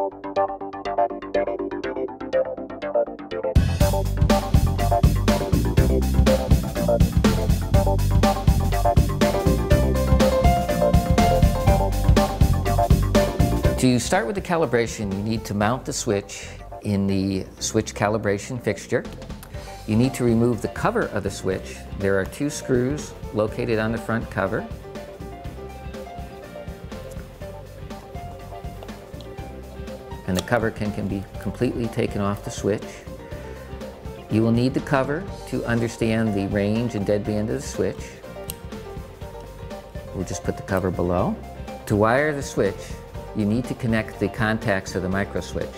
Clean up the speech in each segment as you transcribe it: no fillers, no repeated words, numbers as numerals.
To start with the calibration, you need to mount the switch in the switch calibration fixture. You need to remove the cover of the switch. There are 2 screws located on the front cover. And the cover can be completely taken off the switch. You will need the cover to understand the range and deadband of the switch. We'll just put the cover below. To wire the switch, you need to connect the contacts of the micro switch.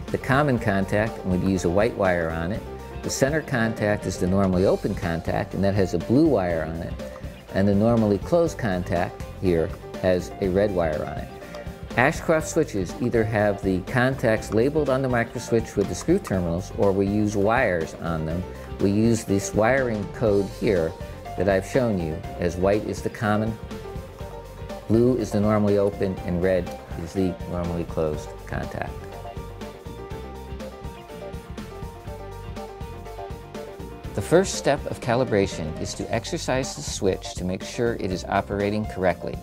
The common contact would use a white wire on it. The center contact is the normally open contact, and that has a blue wire on it. And the normally closed contact here has a red wire on it. Ashcroft switches either have the contacts labeled on the micro switch with the screw terminals, or we use wires on them. We use this wiring code here that I've shown you, as white is the common, blue is the normally open, and red is the normally closed contact. The first step of calibration is to exercise the switch to make sure it is operating correctly.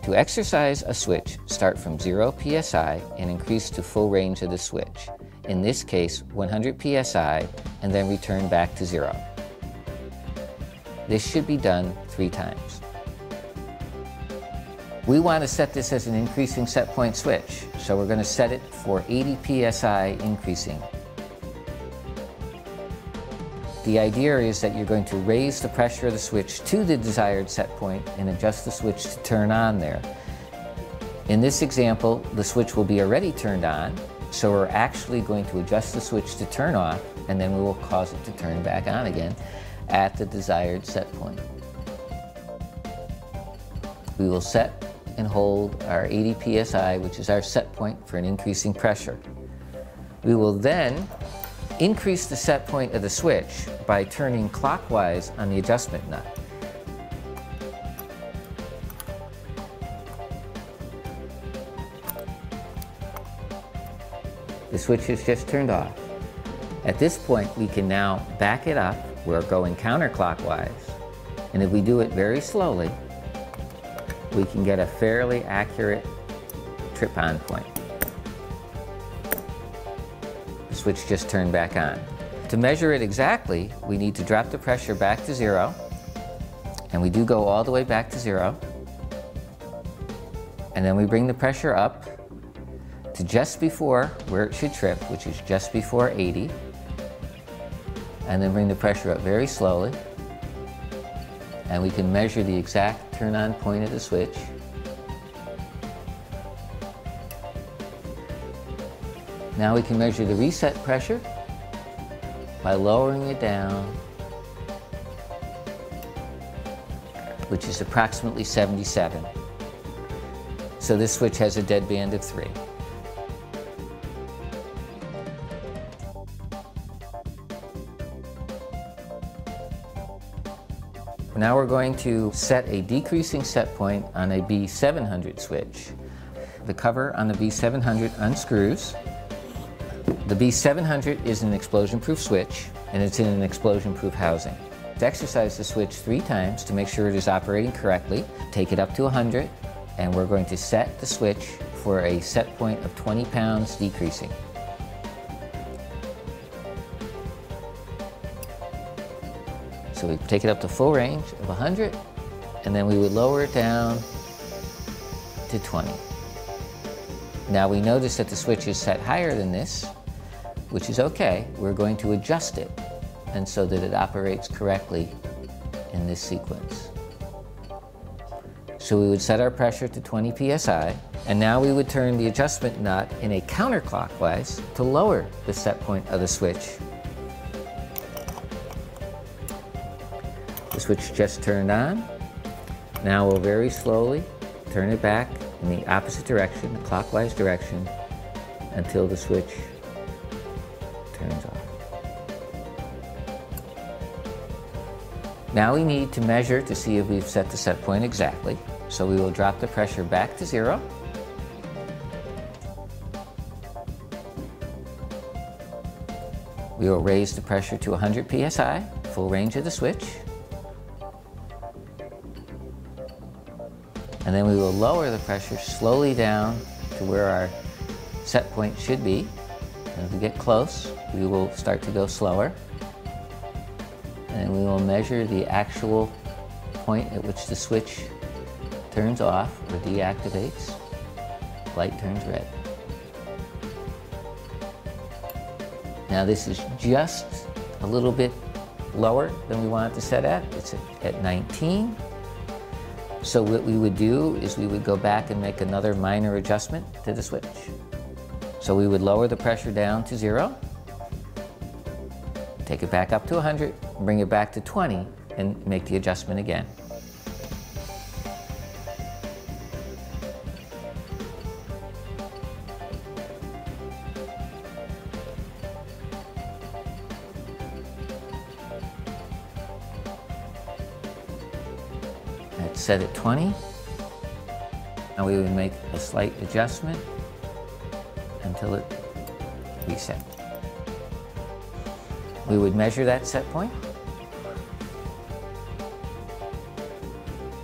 To exercise a switch, start from 0 psi and increase to full range of the switch. In this case, 100 psi, and then return back to 0. This should be done 3 times. We want to set this as an increasing set point switch, so we're going to set it for 80 psi increasing. The idea is that you're going to raise the pressure of the switch to the desired set point and adjust the switch to turn on there. In this example, the switch will be already turned on, so we're actually going to adjust the switch to turn off, and then we will cause it to turn back on again at the desired set point. We will set and hold our 80 psi, which is our set point for an increasing pressure. We will then increase the set point of the switch by turning clockwise on the adjustment nut. The switch is just turned off. At this point, we can now back it up. We're going counterclockwise, and if we do it very slowly, we can get a fairly accurate trip-on point. The switch just turned back on. To measure it exactly, we need to drop the pressure back to 0, and we do go all the way back to 0, and then we bring the pressure up to just before where it should trip, which is just before 80, and then bring the pressure up very slowly, and we can measure the exact turn-on point of the switch. Now we can measure the reset pressure by lowering it down, which is approximately 77. So this switch has a deadband of 3. Now we're going to set a decreasing set point on a B700 switch. The cover on the B700 unscrews. The B700 is an explosion-proof switch, and it's in an explosion-proof housing. To exercise the switch 3 times to make sure it is operating correctly, take it up to 100, and we're going to set the switch for a set point of 20 pounds decreasing. So we take it up to full range of 100, and then we would lower it down to 20. Now we notice that the switch is set higher than this, which is okay. We're going to adjust it, and so that it operates correctly in this sequence. So we would set our pressure to 20 psi, and now we would turn the adjustment nut in a counterclockwise to lower the set point of the switch. The switch just turned on. Now we'll very slowly turn it back in the opposite direction, the clockwise direction, until the switch turns off. Now we need to measure to see if we've set the set point exactly. So we will drop the pressure back to 0. We will raise the pressure to 100 psi, full range of the switch. And then we will lower the pressure slowly down to where our set point should be. And as we get close, we will start to go slower. And we will measure the actual point at which the switch turns off or deactivates. Light turns red. Now this is just a little bit lower than we want it to set at. It's at 19. So what we would do is we would go back and make another minor adjustment to the switch. So we would lower the pressure down to 0, take it back up to 100, bring it back to 20, and make the adjustment again. It's set at 20. Now we would make a slight adjustment until it resets. We would measure that set point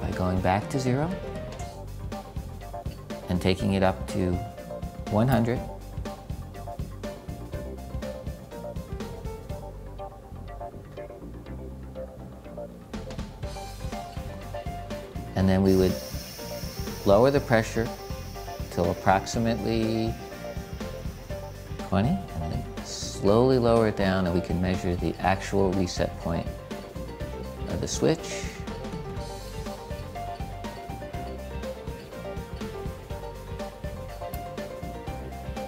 by going back to 0 and taking it up to 100. And then we would lower the pressure till approximately 20, and then slowly lower it down, and we can measure the actual reset point of the switch.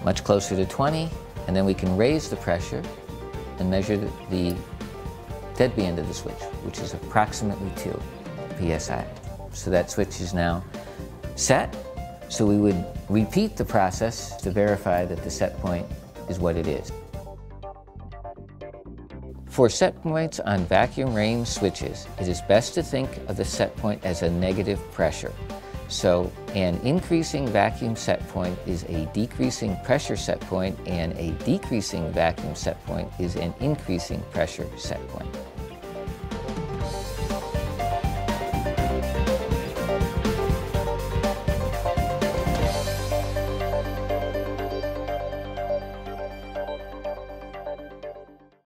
Much closer to 20, and then we can raise the pressure and measure the dead end of the switch, which is approximately 2 psi. So that switch is now set. So we would repeat the process to verify that the set point is what it is. For set points on vacuum range switches, it is best to think of the set point as a negative pressure. So an increasing vacuum set point is a decreasing pressure set point, and a decreasing vacuum set point is an increasing pressure set point.